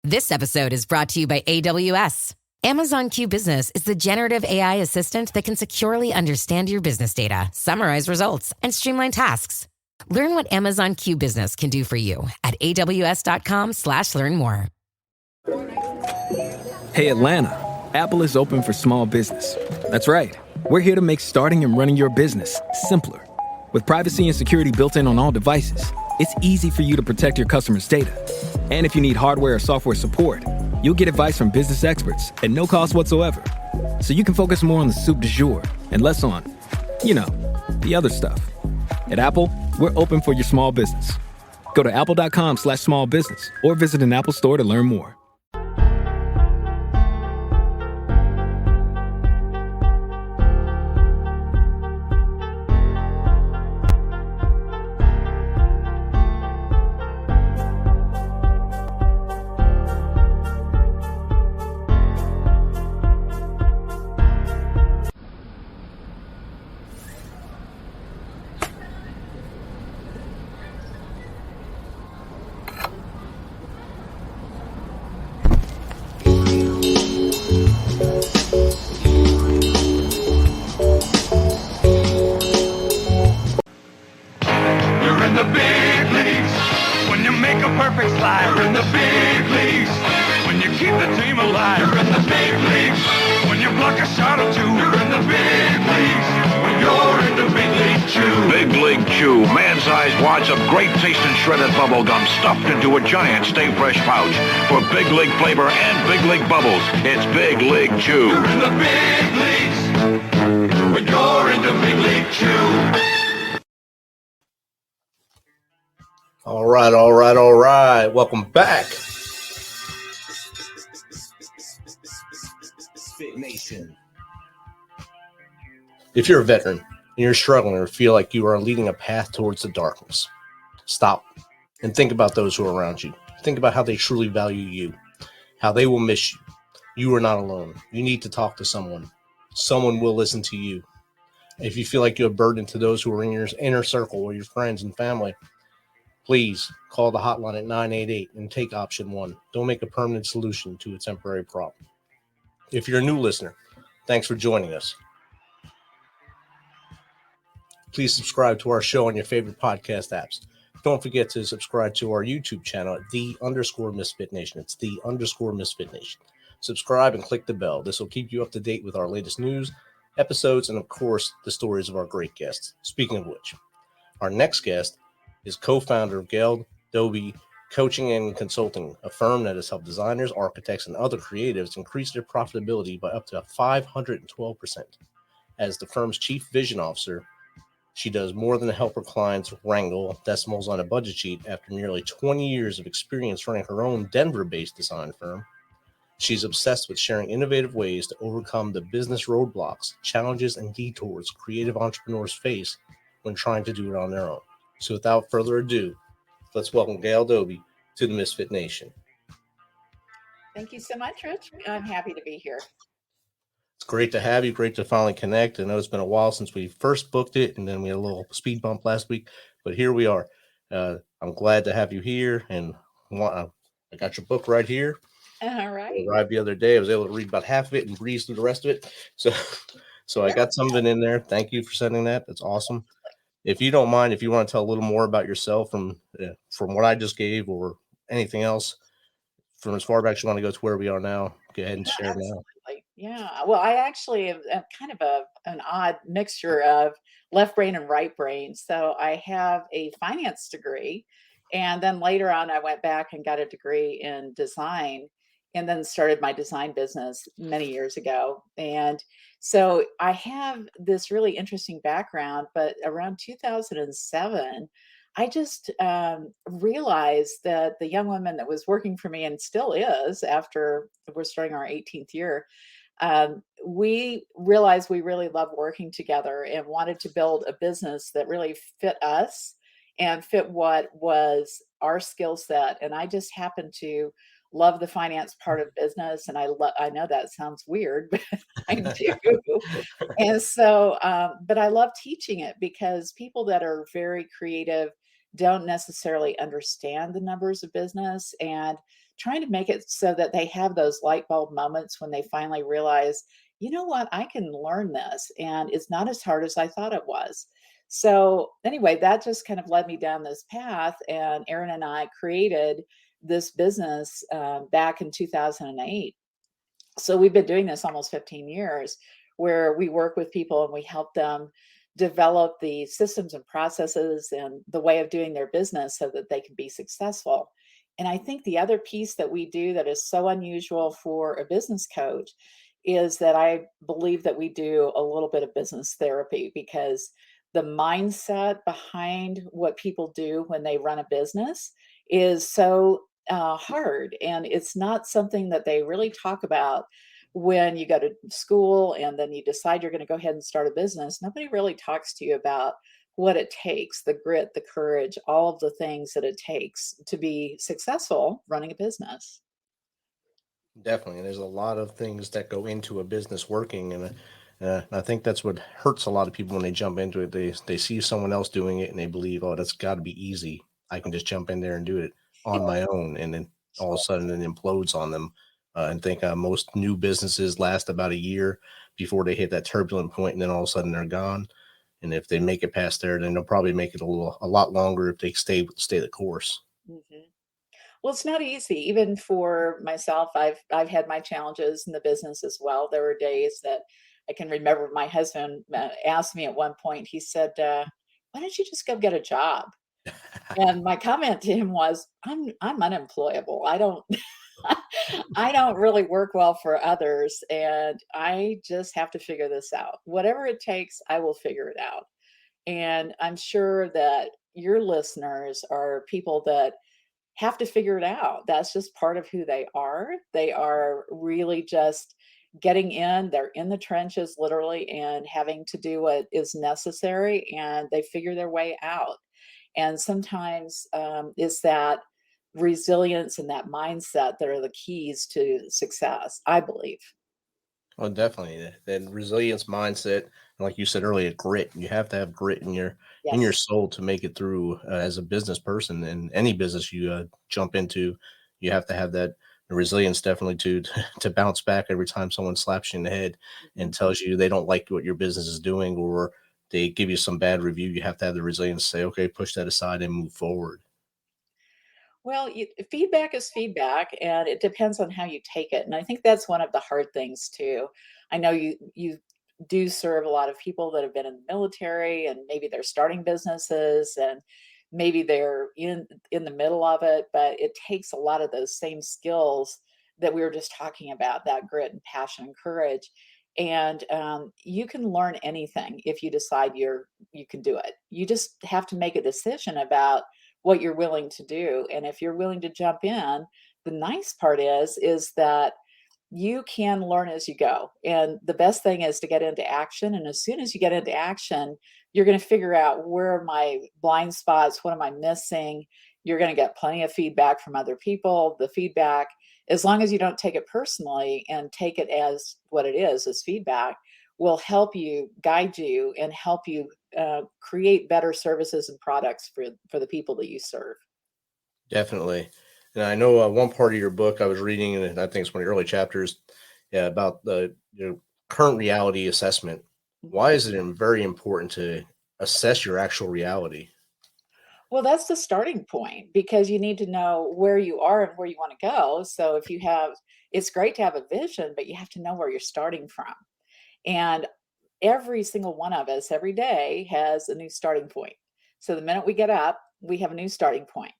This episode is brought to you by AWS. Amazon Q Business is the generative AI assistant that can securely understand your business data, summarize results, and streamline tasks. Learn what Amazon Q Business can do for you at aws.com/learn more. Hey, Atlanta, Apple is open for small business. That's right. We're here to make starting and running your business simpler. With privacy and security built in on all devices, it's easy for you to protect your customers' data. And if you need hardware or software support, you'll get advice from business experts at no cost whatsoever. So you can focus more on the soup du jour and less on, the other stuff. At Apple, we're open for your small business. Go to apple.com/small business or visit an Apple store to learn more. Stuffed into a giant Stay Fresh pouch for big league flavor and big league bubbles. It's Big League Chew. You're in the big leagues when you're in the Big League Chew. All right. Welcome back. MisFitNation. If you're a veteran and you're struggling or feel like you are leading a path towards the darkness, stop and think about those who are around you. Think about how they truly value you, how they will miss you. You are not alone. You need to talk to someone. Someone will listen to you. If you feel like you're a burden to those who are in your inner circle or your friends and family, please call the hotline at 988 and take option 1. Don't make a permanent solution to a temporary problem. If you're a new listener, thanks for joining us. Please subscribe to our show on your favorite podcast apps. Don't forget to subscribe to our YouTube channel at _MisFitNation. It's _MisFitNation. Subscribe and click the bell. This will keep you up to date with our latest news, episodes, and of course, the stories of our great guests. Speaking of which, our next guest is co-founder of Gail Doby Coaching and Consulting, a firm that has helped designers, architects, and other creatives increase their profitability by up to 512%. As the firm's chief vision officer, she does more than help her clients wrangle decimals on a budget sheet after nearly 20 years of experience running her own Denver-based design firm. She's obsessed with sharing innovative ways to overcome the business roadblocks, challenges, and detours creative entrepreneurs face when trying to do it on their own. So without further ado, let's welcome Gail Doby to the Misfit Nation. Thank you so much, Rich. I'm happy to be here. It's great to have you. Great to finally connect. I know it's been a while since we first booked it, and then we had a little speed bump last week, but here we are. I'm glad to have you here, and I got your book right here. All right. I arrived the other day. I was able to read about half of it and breeze through the rest of it. So I got some of it in there. Thank you for sending that. That's awesome. If you don't mind, if you want to tell a little more about yourself from what I just gave or anything else from as far back as you want to go to where we are now, go ahead and share now. Yeah. Well, I actually am kind of an odd mixture of left brain and right brain. So I have a finance degree, and then later on, I went back and got a degree in design, and then started my design business many years ago. And so I have this really interesting background, but around 2007, I just realized that the young woman that was working for me and still is after we're starting our 18th year, we realized we really loved working together and wanted to build a business that really fit us and fit what was our skill set. And I just happened to love the finance part of business. And I know that sounds weird, but I do. And so, but I love teaching it because people that are very creative don't necessarily understand the numbers of business. And trying to make it so that they have those light bulb moments when they finally realize, you know what, I can learn this and it's not as hard as I thought it was. So anyway, that just kind of led me down this path, and Aaron and I created this business back in 2008. So we've been doing this almost 15 years, where we work with people and we help them develop the systems and processes and the way of doing their business so that they can be successful. And I think the other piece that we do that is so unusual for a business coach is that I believe that we do a little bit of business therapy, because the mindset behind what people do when they run a business is so hard. And it's not something that they really talk about when you go to school and then you decide you're going to go ahead and start a business. Nobody really talks to you about what it takes, the grit, the courage, all of the things that it takes to be successful running a business. Definitely. And there's a lot of things that go into a business working. And I think that's what hurts a lot of people when they jump into it. They see someone else doing it and they believe, oh, that's got to be easy. I can just jump in there and do it on my own. And then all of a sudden it implodes on them. And think most new businesses last about a year before they hit that turbulent point, and then all of a sudden they're gone. And if they make it past there, then they'll probably make it a lot longer if they stay the course. Mhm. Well, it's not easy, even for myself. I've had my challenges in the business as well. There were days that I can remember my husband asked me at one point. He said, "Why don't you just go get a job?" And my comment to him was, "I'm unemployable. I don't I don't really work well for others, and I just have to figure this out. Whatever it takes, I will figure it out." And I'm sure that your listeners are people that have to figure it out. That's just part of who they are. They are really just getting in, they're in the trenches literally and having to do what is necessary, and they figure their way out. And sometimes it's that resilience and that mindset that are the keys to success, I believe. Oh, definitely. That resilience mindset, and like you said earlier, grit. You have to have grit in your Yes. soul to make it through as a business person. And any business you jump into, you have to have that resilience definitely to to bounce back every time someone slaps you in the head and Mhm. tells you they don't like what your business is doing, or they give you some bad review. You have to have the resilience to say, okay, push that aside and move forward. Well, feedback is feedback, and it depends on how you take it. And I think that's one of the hard things too. I know you do serve a lot of people that have been in the military, and maybe they're starting businesses, and maybe they're in the middle of it. But it takes a lot of those same skills that we were just talking about, that grit and passion and courage. And you can learn anything if you decide you can do it. You just have to make a decision about what you're willing to do. And if you're willing to jump in, the nice part is that you can learn as you go. And the best thing is to get into action. And as soon as you get into action, you're going to figure out, where are my blind spots? What am I missing? You're going to get plenty of feedback from other people. The feedback, as long as you don't take it personally and take it as what it is, as feedback, will help you, guide you, and help you create better services and products for the people that you serve. Definitely. And I know one part of your book I was reading, and I think it's one of the early chapters, yeah, about the current reality assessment. Mhm. Why is it very important to assess your actual reality? Well, that's the starting point, because you need to know where you are and where you want to go. So if you have, it's great to have a vision, but you have to know where you're starting from. And every single one of us every day has a new starting point. So the minute we get up, we have a new starting point.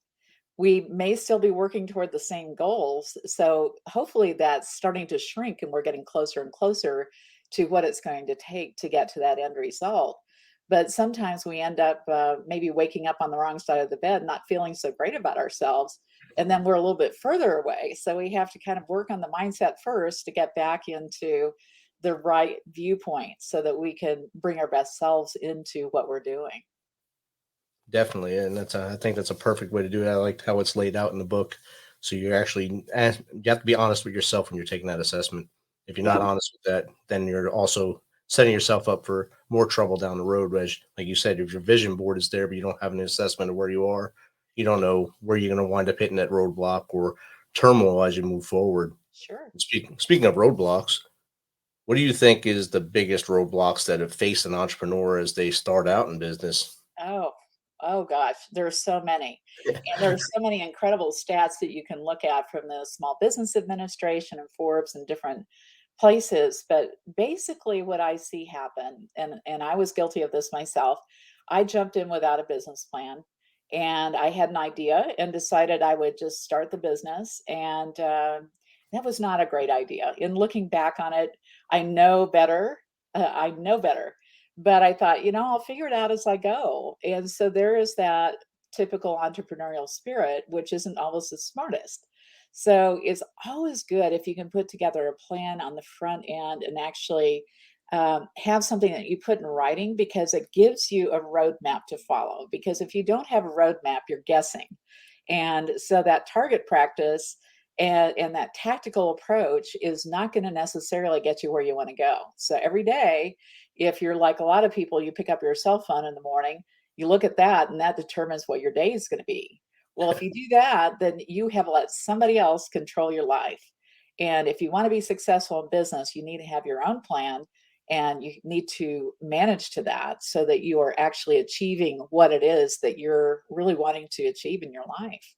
We may still be working toward the same goals. So hopefully that's starting to shrink and we're getting closer and closer to what it's going to take to get to that end result. But sometimes we end up maybe waking up on the wrong side of the bed, not feeling so great about ourselves. And then we're a little bit further away. So we have to kind of work on the mindset first to get back into the right viewpoint so that we can bring our best selves into what we're doing. Definitely, and I think that's a perfect way to do it. I like how it's laid out in the book. So you're actually you have to be honest with yourself when you're taking that assessment. If you're Yeah. not honest with that, then you're also setting yourself up for more trouble down the road. Whereas, like you said, if your vision board is there, but you don't have an assessment of where you are, you don't know where you're going to wind up hitting that roadblock or turmoil as you move forward. Sure. Speaking of roadblocks, what do you think is the biggest roadblocks that have faced an entrepreneur as they start out in business? Oh, oh gosh, there are so many. And there are so many incredible stats that you can look at from the Small Business Administration and Forbes and different places. But basically what I see happen, and I was guilty of this myself, I jumped in without a business plan. And I had an idea and decided I would just start the business. And that was not a great idea. In looking back on it, I know better. I know better, but I thought, I'll figure it out as I go. And so there is that typical entrepreneurial spirit, which isn't always the smartest. So it's always good if you can put together a plan on the front end and actually have something that you put in writing, because it gives you a roadmap to follow. Because if you don't have a roadmap, you're guessing. And so that target practice and that tactical approach is not going to necessarily get you where you want to go. So every day, if you're like a lot of people, you pick up your cell phone in the morning, you look at that, and that determines what your day is going to be. Well, if you do that, then you have let somebody else control your life. And if you want to be successful in business, you need to have your own plan, and you need to manage to that so that you are actually achieving what it is that you're really wanting to achieve in your life.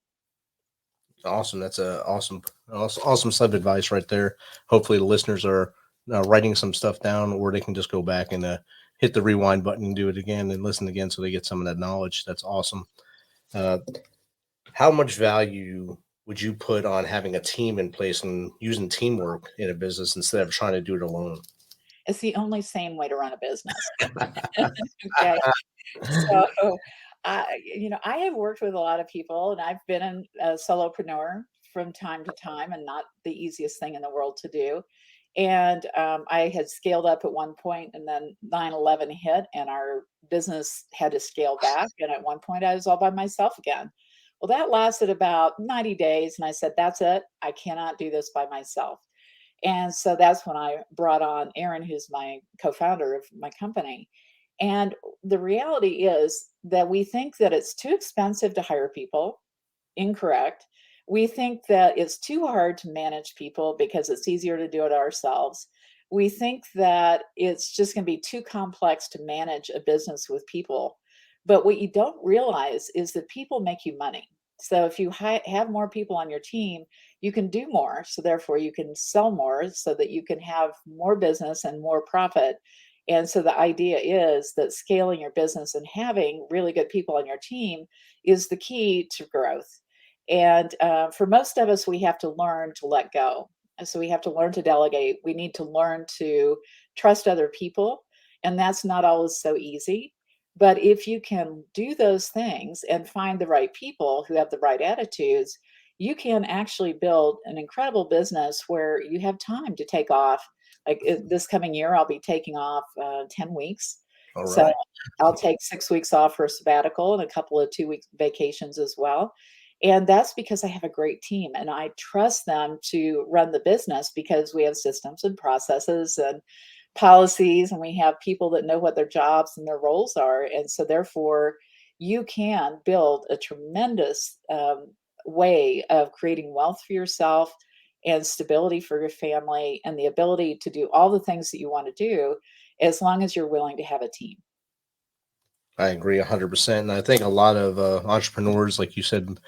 Awesome. That's a awesome sub advice right there. Hopefully the listeners are writing some stuff down, or they can just go back and hit the rewind button and do it again and listen again so they get some of that knowledge. That's awesome. Uh, how much value would you put on having a team in place and using teamwork in a business instead of trying to do it alone? It's the only sane way to run a business. Okay. So, I have worked with a lot of people, and I've been a solopreneur from time to time, and not the easiest thing in the world to do. And I had scaled up at one point, and then 9/11 hit, and our business had to scale back. And at one point, I was all by myself again. Well, that lasted about 90 days, and I said, "That's it. I cannot do this by myself." And so that's when I brought on Aaron, who's my co-founder of my company. And the reality is that we think that it's too expensive to hire people. Incorrect. We think that it's too hard to manage people because it's easier to do it ourselves. We think that it's just going to be too complex to manage a business with people. But what you don't realize is that people make you money. So if you have more people on your team, you can do more. So therefore, you can sell more so that you can have more business and more profit. And so the idea is that scaling your business and having really good people on your team is the key to growth. And for most of us, we have to learn to let go. And so we have to learn to delegate. We need to learn to trust other people. And that's not always so easy. But if you can do those things and find the right people who have the right attitudes, you can actually build an incredible business where you have time to take off. Like this coming year, I'll be taking off 10 weeks. All So right. I'll take 6 weeks off for a sabbatical and a couple of 2 week vacations as well. And that's because I have a great team and I trust them to run the business, because we have systems and processes and policies, and we have people that know what their jobs and their roles are. And so therefore, you can build a tremendous way of creating wealth for yourself and stability for your family and the ability to do all the things that you want to do, as long as you're willing to have a team. I agree 100%. And I think a lot of entrepreneurs, like you said,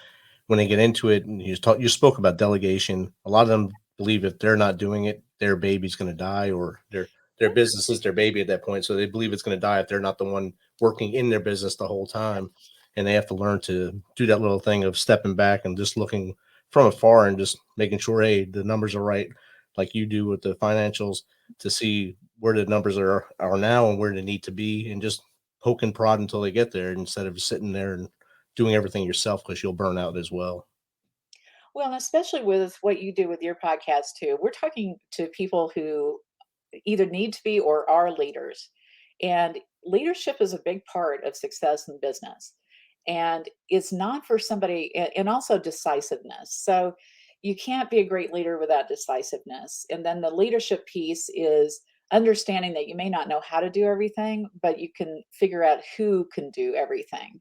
when they get into it, and you spoke about delegation, a lot of them believe if they're not doing it, their baby's going to die, or their business is their baby at that point. So they believe it's going to die if they're not the one working in their business the whole time. And they have to learn to do that little thing of stepping back and just looking from afar and just making sure, hey, the numbers are right, like you do with the financials, to see where the numbers are now and where they need to be, and just poke and prod until they get there, instead of sitting there and doing everything yourself, because you'll burn out as well. Well, and especially with what you do with your podcast too, we're talking to people who either need to be or are leaders. And leadership is a big part of success in business. And it's not for somebody, and also decisiveness. So you can't be a great leader without decisiveness. And then the leadership piece is understanding that you may not know how to do everything, but you can figure out who can do everything.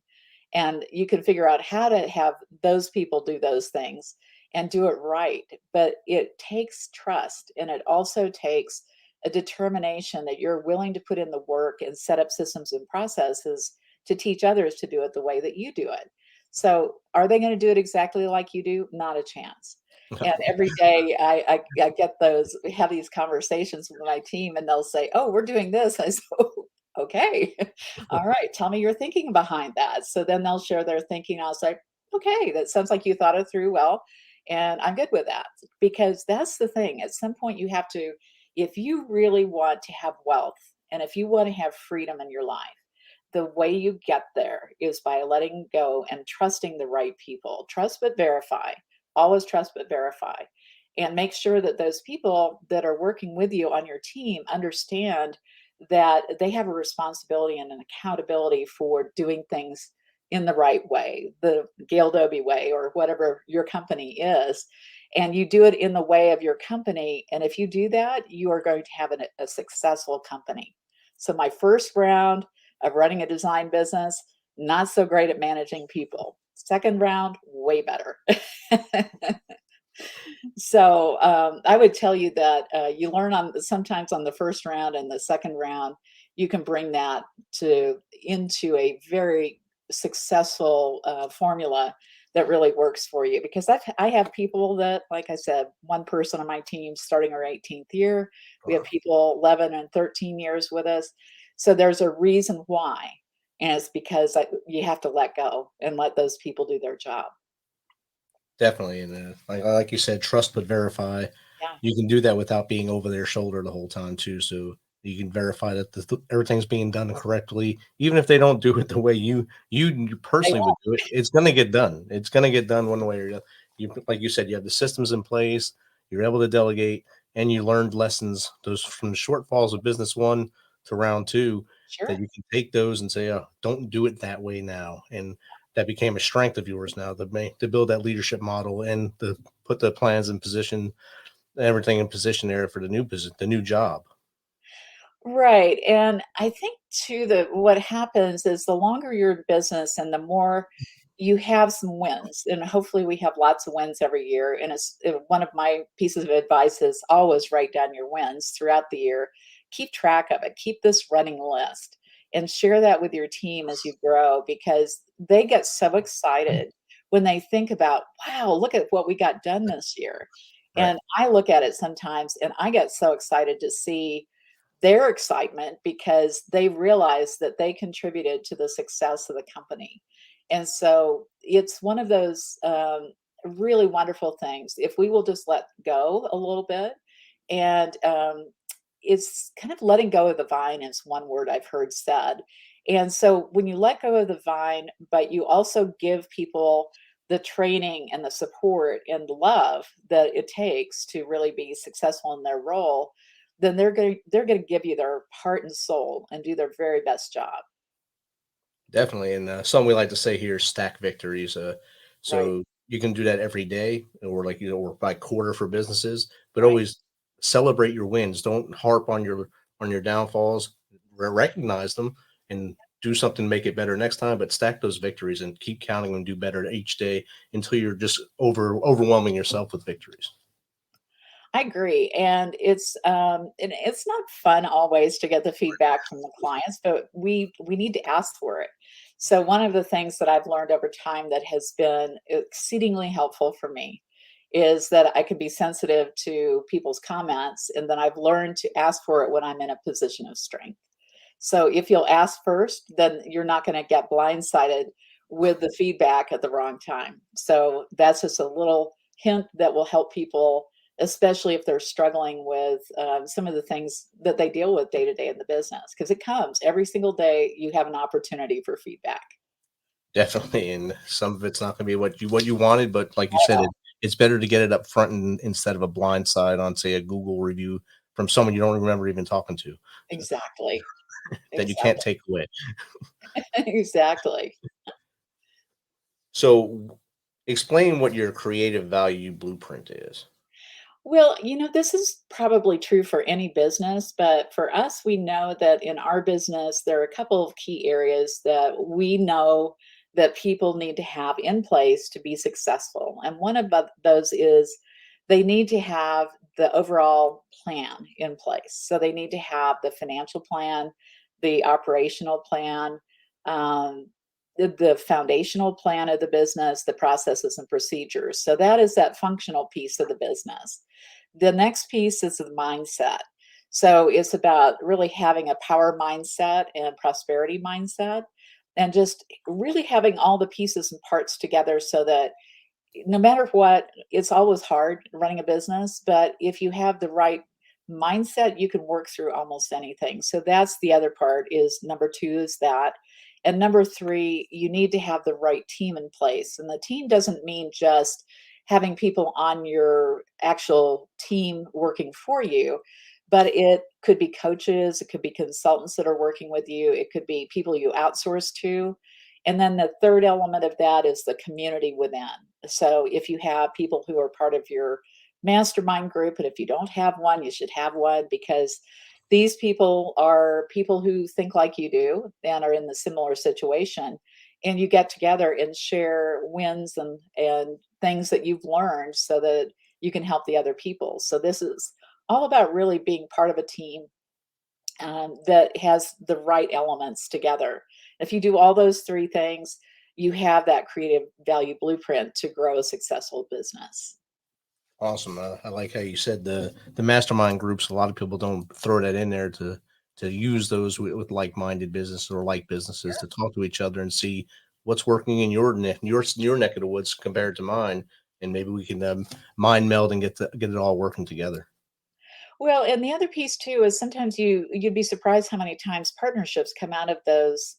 And you can figure out how to have those people do those things. and do it right. But it takes trust, and it also takes a determination that you're willing to put in the work and set up systems and processes to teach others to do it the way that you do it. So, are they going to do it exactly like you do? Not a chance. And every day I get those, we have these conversations with my team, and they'll say, "Oh, we're doing this." I say, "Oh, okay. All right. Tell me your thinking behind that." So then they'll share their thinking. I'll say, "Okay, that sounds like you thought it through well, and I'm good with that." Because that's the thing. At some point, you have to, if you really want to have wealth and if you want to have freedom in your life, the way you get there is by letting go and trusting the right people. Trust but verify. Always trust but verify. And make sure that those people that are working with you on your team understand that they have a responsibility and an accountability for doing things in the right way, the Gail Doby way, or whatever your company is. And you do it in the way of your company. And if you do that, you are going to have a successful company. So, my first round of running a design business, not so great at managing people. Second round, way better. So I would tell you that you learn on sometimes on the first round and the second round, you can bring that to into a very successful formula that really works for you. Because I have people that, like I said, one person on my team starting our 18th year. We have people 11 and 13 years with us. So there's a reason why. And it's because you have to let go and let those people do their job. Definitely. And like you said, trust but verify. Yeah. You can do that without being over their shoulder the whole time too. So you can verify that everything's being done correctly, even if they don't do it the way you They personally would won't. do it. It's going to get done. It's going to get done one way or the other. You, like you said, you have the systems in place. You're able to delegate, and you learned lessons those from the shortfalls of business one to round two, that Sure. you can take those and say, "Oh, don't do it that way now." And that became a strength of yours now to build that leadership model and to put the plans in position, everything in position there for the new job. Right. And I think too that what happens is the longer you're in business and the more you have some wins, and hopefully we have lots of wins every year. And one of my pieces of advice is always write down your wins throughout the year. Keep track of it. Keep this running list and share that with your team as you grow, because they get so excited when they think about, wow, look at what we got done this year. Right. And I look at it sometimes and I get so excited to see their excitement because they realize that they contributed to the success of the company. And so it's one of those really wonderful things. If we will just let go a little bit, and it's kind of letting go of the vine is one word I've heard said. And so when you let go of the vine, but you also give people the training and the support and the love that it takes to really be successful in their role, then they're going to give you their heart and soul and do their very best job. Definitely. And something we like to say here is stack victories. Right. So you can do that every day, or like, or by quarter for businesses, but Right. always celebrate your wins. Don't harp on your downfalls. Recognize them and do something to make it better next time, but stack those victories and keep counting them, do better each day until you're just overwhelming yourself with victories. I agree, and it's not fun always to get the feedback from the clients, but we need to ask for it. So one of the things that I've learned over time that has been exceedingly helpful for me is that I can be sensitive to people's comments, and then I've learned to ask for it when I'm in a position of strength. So if you'll ask first, then you're not going to get blindsided with the feedback at the wrong time. So that's just a little hint that will help people, especially if they're struggling with some of the things that they deal with day to day in the business, because it comes every single day. You have an opportunity for feedback. Definitely, and some of it's not going to be what you wanted, but like you said, it's better to get it up front instead of a blind side on, say, a Google review from someone you don't remember even talking to, Exactly. that you can't Exactly. take away. Exactly. So, explain what your creative value blueprint is. Well, this is probably true for any business, but for us, we know that in our business, there are a couple of key areas that we know that people need to have in place to be successful. And one of those is they need to have the overall plan in place. So they need to have the financial plan, the operational plan, um, the foundational plan of the business, the processes and procedures. So that is that functional piece of the business. The next piece is the mindset. So it's about really having a power mindset and prosperity mindset, and just really having all the pieces and parts together so that no matter what, it's always hard running a business, but if you have the right mindset, you can work through almost anything. So that's the other part is number two is that. And number three, you need to have the right team in place. And the team doesn't mean just having people on your actual team working for you, but it could be coaches, it could be consultants that are working with you, it could be people you outsource to. And then the third element of that is the community within. So if you have people who are part of your mastermind group, and if you don't have one, you should have one, because these people are people who think like you do and are in the similar situation. And you get together and share wins and things that you've learned so that you can help the other people. So this is all about really being part of a team that has the right elements together. If you do all those three things, you have that creative value blueprint to grow a successful business. Awesome. I like how you said the mastermind groups. A lot of people don't throw that in there to use those with like-minded businesses or like businesses to talk to each other and see what's working in your neck of the woods compared to mine, and maybe we can mind meld and get it all working together. Well, and the other piece too is sometimes you'd be surprised how many times partnerships come out of those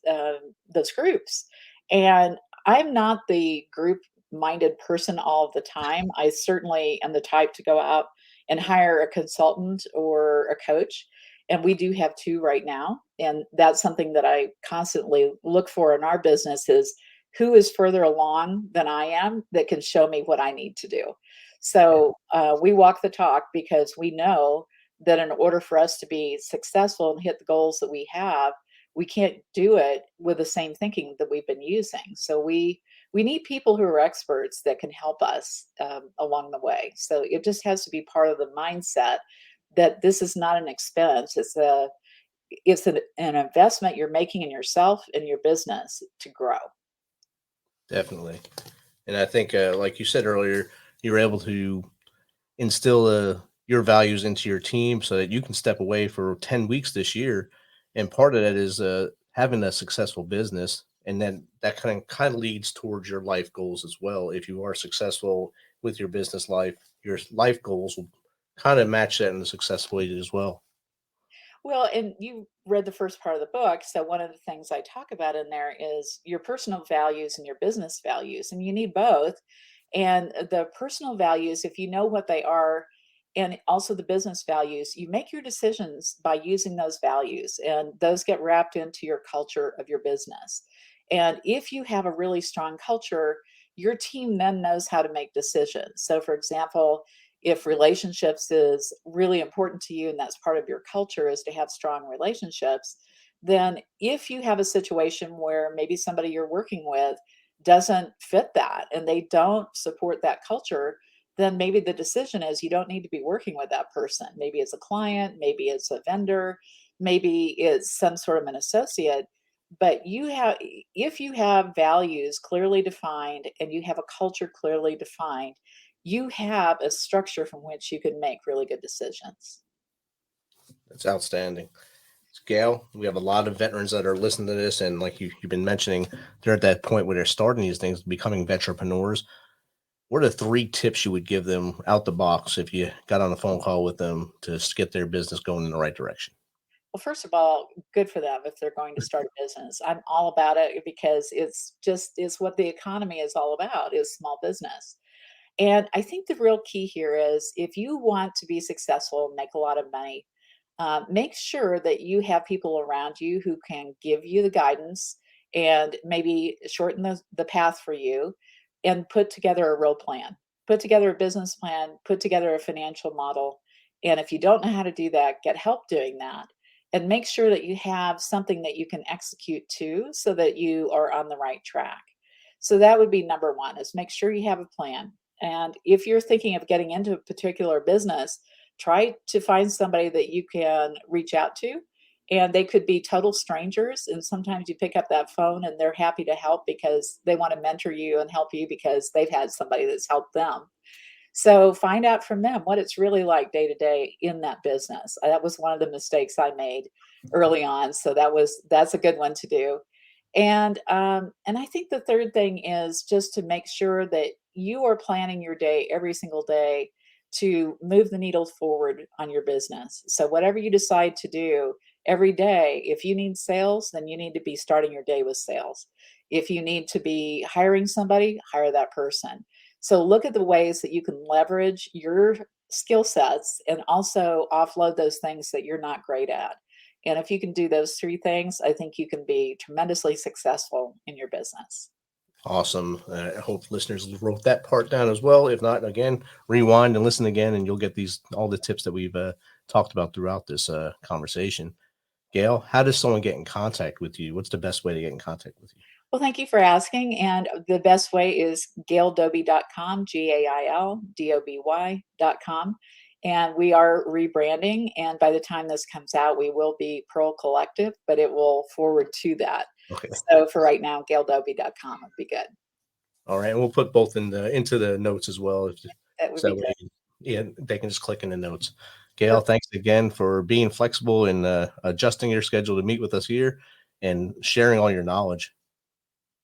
groups. And I'm not the group minded person all of the time. I certainly am the type to go out and hire a consultant or a coach. And we do have two right now. And that's something that I constantly look for in our business is who is further along than I am that can show me what I need to do. So we walk the talk because we know that in order for us to be successful and hit the goals that we have, we can't do it with the same thinking that we've been using. So we need people who are experts that can help us along the way. So it just has to be part of the mindset that this is not an expense. It's an investment you're making in yourself and your business to grow. Definitely. And I think, like you said earlier, you're able to instill your values into your team so that you can step away for 10 weeks this year. And part of that is having a successful business. And then that kind of leads towards your life goals as well. If you are successful with your business life, your life goals will kind of match that in a successful way as well. Well, and you read the first part of the book. So one of the things I talk about in there is your personal values and your business values, and you need both. And the personal values, if you know what they are, and also the business values, you make your decisions by using those values, and those get wrapped into your culture of your business. And if you have a really strong culture, your team then knows how to make decisions. So, for example, if relationships is really important to you and that's part of your culture is to have strong relationships, then if you have a situation where maybe somebody you're working with doesn't fit that and they don't support that culture, then maybe the decision is you don't need to be working with that person. Maybe it's a client, maybe it's a vendor, maybe it's some sort of an associate. But if you have values clearly defined and you have a culture clearly defined, you have a structure from which you can make really good decisions. That's outstanding. Gail, we have a lot of veterans that are listening to this, and like you've been mentioning, they're at that point where they're starting these things, becoming entrepreneurs. What are the 3 tips you would give them out the box if you got on a phone call with them to get their business going in the right direction? Well, first of all, good for them if they're going to start a business. I'm all about it because it's what the economy is all about, is small business. And I think the real key here is if you want to be successful, make a lot of money, make sure that you have people around you who can give you the guidance and maybe shorten the path for you and put together a real plan, put together a business plan, put together a financial model. And if you don't know how to do that, get help doing that. And make sure that you have something that you can execute to so that you are on the right track. So that would be number one, is make sure you have a plan. And if you're thinking of getting into a particular business, try to find somebody that you can reach out to. And they could be total strangers. And sometimes you pick up that phone and they're happy to help because they want to mentor you and help you because they've had somebody that's helped them. So find out from them what it's really like day to day in that business. That was one of the mistakes I made early on. So that's a good one to do. And I think the third thing is just to make sure that you are planning your day every single day to move the needle forward on your business. So whatever you decide to do every day, if you need sales, then you need to be starting your day with sales. If you need to be hiring somebody, hire that person. So look at the ways that you can leverage your skill sets and also offload those things that you're not great at. And if you can do those three things, I think you can be tremendously successful in your business. Awesome. I hope listeners wrote that part down as well. If not, again, rewind and listen again, and you'll get all the tips that we've talked about throughout this conversation. Gail, how does someone get in contact with you? What's the best way to get in contact with you? Well, thank you for asking. And the best way is gaildoby.com, GAILDOBY.com. And we are rebranding. And by the time this comes out, we will be Pearl Collective, but it will forward to that. Okay. So for right now, gaildoby.com would be good. All right. And we'll put both into the notes as well. That would be good. Yeah, they can just click in the notes. Gail, thanks again for being flexible and adjusting your schedule to meet with us here and sharing all your knowledge.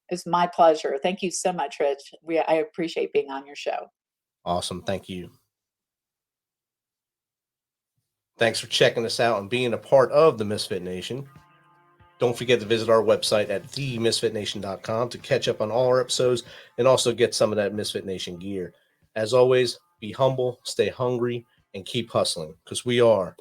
It's my pleasure. Thank you so much, Rich. I appreciate being on your show. Awesome. Thank you. Thanks for checking us out and being a part of the Misfit Nation. Don't forget to visit our website at themisfitnation.com to catch up on all our episodes and also get some of that Misfit Nation gear. As always, be humble, stay hungry, and keep hustling because we are